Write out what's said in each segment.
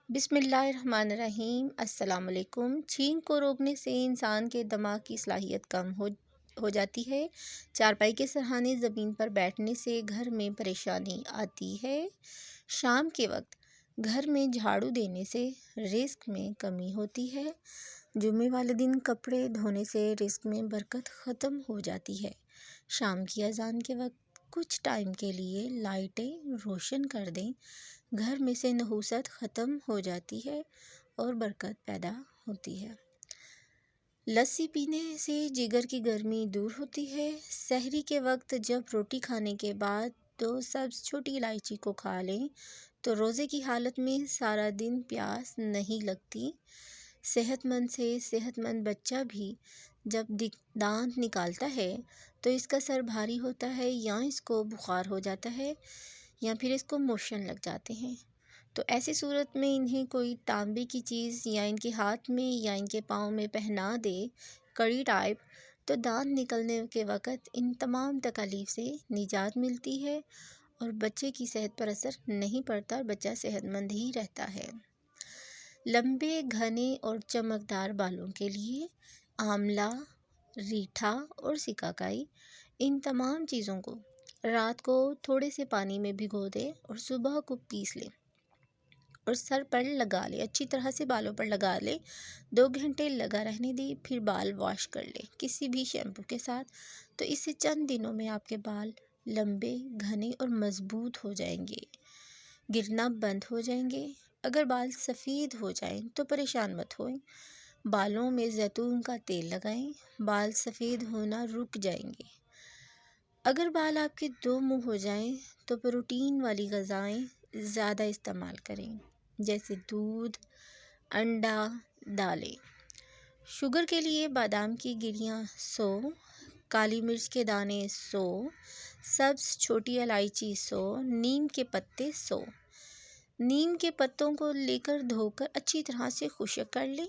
बिस्मिल्लाहिर्रहमानिर्रहीम। अस्सलाम वालेकुम। छींक को रोकने से इंसान के दिमाग की सलाहियत कम हो जाती है। चारपाई के सहारे ज़मीन पर बैठने से घर में परेशानी आती है। शाम के वक्त घर में झाड़ू देने से रिस्क में कमी होती है। जुम्मे वाले दिन कपड़े धोने से रिस्क में बरकत ख़त्म हो जाती है। शाम की अजान के वक्त कुछ टाइम के लिए लाइटें रोशन कर दें, घर में से नहूसत ख़त्म हो जाती है और बरकत पैदा होती है। लस्सी पीने से जिगर की गर्मी दूर होती है। सहरी के वक्त जब रोटी खाने के बाद 2 सब्ज़ छोटी इलायची को खा लें तो रोज़े की हालत में सारा दिन प्यास नहीं लगती। सेहतमंद से सेहतमंद बच्चा भी जब दांत निकालता है तो इसका सर भारी होता है, या इसको बुखार हो जाता है, या फिर इसको मोशन लग जाते हैं। तो ऐसी सूरत में इन्हें कोई तांबे की चीज़ या इनके हाथ में या इनके पाँव में पहना दे, कड़ी टाइप, तो दांत निकलने के वक़्त इन तमाम तकलीफ़ से निजात मिलती है और बच्चे की सेहत पर असर नहीं पड़ता और बच्चा सेहतमंद ही रहता है। लंबे, घने और चमकदार बालों के लिए आंवला, रीठा और सिकाकाई, इन तमाम चीज़ों को रात को थोड़े से पानी में भिगो दें और सुबह को पीस लें और सर पर लगा लें, अच्छी तरह से बालों पर लगा लें। 2 घंटे लगा रहने दें, फिर बाल वॉश कर लें किसी भी शैम्पू के साथ। तो इससे चंद दिनों में आपके बाल लंबे, घने और मज़बूत हो जाएंगे, गिरना बंद हो जाएंगे। अगर बाल सफ़ेद हो जाएं तो परेशान मत होएं, बालों में जैतून का तेल लगाएं, बाल सफ़ेद होना रुक जाएंगे। अगर बाल आपके 2 मुंह हो जाएं तो प्रोटीन वाली ग़िज़ाएं ज़्यादा इस्तेमाल करें, जैसे दूध, अंडा, दालें। शुगर के लिए बादाम की गिरियाँ 100, काली मिर्च के दाने 100, सब्ज़ छोटी इलायची 100, नीम के पत्ते 100। नीम के पत्तों को लेकर धोकर अच्छी तरह से खुश्क कर लें।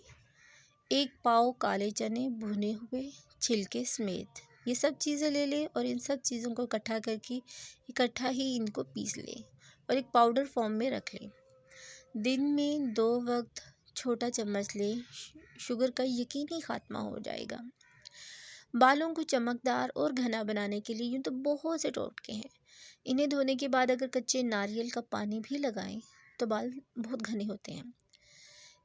1 पाव काले चने भुने हुए छिलके समेत, ये सब चीज़ें ले लें और इन सब चीज़ों को इकट्ठा ही इनको पीस लें और एक पाउडर फॉर्म में रख लें। दिन में 2 वक्त छोटा चम्मच लें, शुगर का यकीनी ख़ात्मा हो जाएगा। बालों को चमकदार और घना बनाने के लिए यूँ तो बहुत से टोटके हैं। इन्हें धोने के बाद अगर कच्चे नारियल का पानी भी लगाएं तो बाल बहुत घने होते हैं।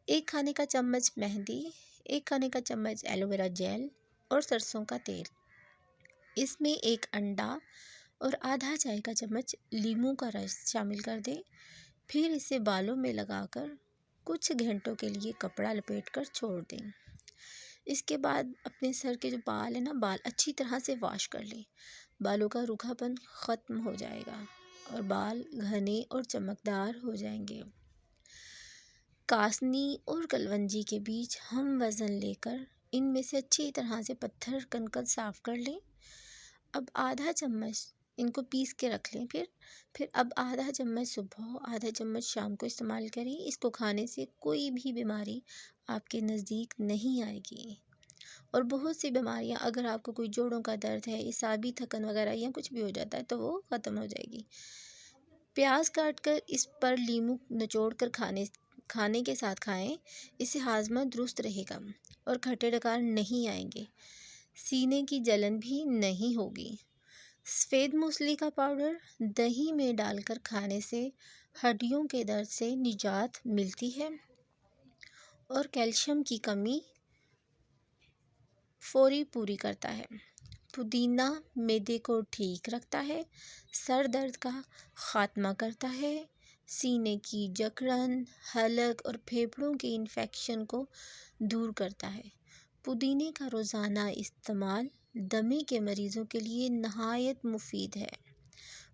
1 खाने का चम्मच मेहंदी, 1 खाने का चम्मच एलोवेरा जेल और सरसों का तेल, इसमें 1 अंडा और आधा चाय का चम्मच लीमू का रस शामिल कर दें। फिर इसे बालों में लगाकर कुछ घंटों के लिए कपड़ा लपेटकर छोड़ दें। इसके बाद अपने सर के जो बाल हैं ना, बाल अच्छी तरह से वॉश कर लें, बालों का रूखापन ख़त्म हो जाएगा और बाल घने और चमकदार हो जाएंगे। कासनी और कलवंजी के बीच हम वज़न लेकर इनमें से अच्छी तरह से पत्थर कंकड़ साफ़ कर लें। अब आधा चम्मच इनको पीस के रख लें। फिर अब आधा चम्मच सुबह, आधा चम्मच शाम को इस्तेमाल करें। इसको खाने से कोई भी बीमारी आपके नज़दीक नहीं आएगी और बहुत सी बीमारियां, अगर आपको कोई जोड़ों का दर्द है, इसाबी थकन वगैरह या कुछ भी हो जाता है तो वो ख़त्म हो जाएगी। प्याज काट कर इस पर लीमू निचोड़ कर खाने के साथ खाएं, इससे हाजमा दुरुस्त रहेगा और खट्टे डकार नहीं आएंगे, सीने की जलन भी नहीं होगी। सफ़ेद मूसली का पाउडर दही में डालकर खाने से हड्डियों के दर्द से निजात मिलती है और कैल्शियम की कमी फौरी पूरी करता है। पुदीना मैदे को ठीक रखता है, सर दर्द का ख़ात्मा करता है, सीने की जकड़न, हलक और फेफड़ों के इन्फेक्शन को दूर करता है। पुदीने का रोज़ाना इस्तेमाल दमे के मरीज़ों के लिए नहायत मुफीद है।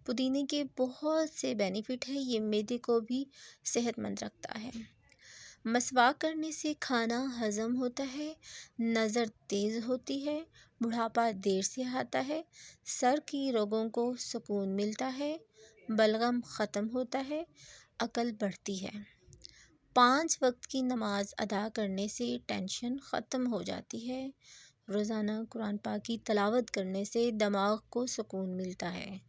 पुदीने के बहुत से बेनिफिट हैं, ये मैदे को भी सेहतमंद रखता है। मसवाक करने से खाना हज़म होता है, नज़र तेज़ होती है, बुढ़ापा देर से आता है, सर की रोगों को सुकून मिलता है, बलगम ख़त्म होता है, अकल बढ़ती है। 5 वक्त की नमाज अदा करने से टेंशन ख़त्म हो जाती है। रोज़ाना कुरान पाक की तिलावत करने से दिमाग को सुकून मिलता है।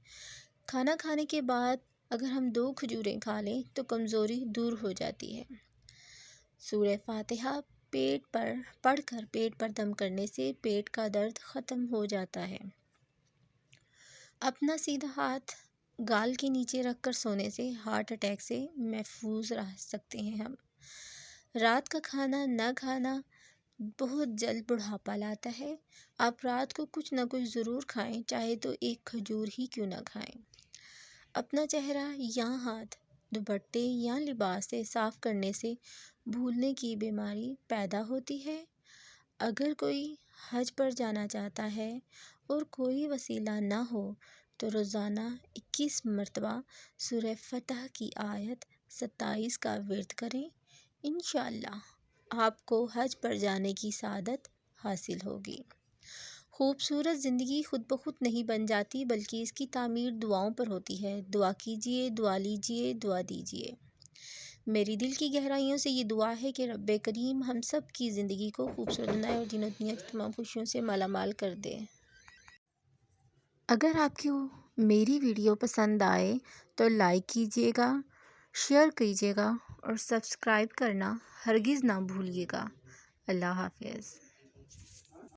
खाना खाने के बाद अगर हम 2 खजूरें खा लें तो कमज़ोरी दूर हो जाती है। سورہ فاتحہ پڑھ کر پیٹ پر دم کرنے سے پیٹ کا درد ختم ہو جاتا ہے۔ اپنا سیدھا ہاتھ گال کے نیچے رکھ کر سونے سے ہارٹ اٹیک سے محفوظ رہ سکتے ہیں ہم۔ رات کا کھانا نہ کھانا بہت جلد بڑھاپا لاتا ہے۔ آپ رات کو کچھ نہ کچھ ضرور کھائیں، چاہے تو ایک کھجور ہی کیوں نہ کھائیں۔ اپنا چہرہ یا ہاتھ دوپٹے یا لباس سے صاف کرنے سے بھولنے کی بیماری پیدا ہوتی ہے۔ اگر کوئی حج پر جانا چاہتا ہے اور کوئی وسیلہ نہ ہو تو روزانہ 21 مرتبہ سورہ فتح کی آیت 27 کا ورد کریں۔ انشاءاللہ آپ کو حج پر جانے کی سعادت حاصل ہوگی۔ خوبصورت زندگی خود بخود نہیں بن جاتی، بلکہ اس کی تعمیر دعاؤں پر ہوتی ہے۔ دعا کیجیے، دعا لیجیے، دعا دیجیے۔ میری دل کی گہرائیوں سے یہ دعا ہے کہ رب کریم ہم سب کی زندگی کو خوبصورت بنائے اور دین و دنیا کی تمام خوشیوں سے مالا مال کر دے۔ اگر آپ کو میری ویڈیو پسند آئے تو لائک کیجیے گا، شیئر کیجیے گا اور سبسکرائب کرنا ہرگز نہ بھولیے گا۔ اللہ حافظ۔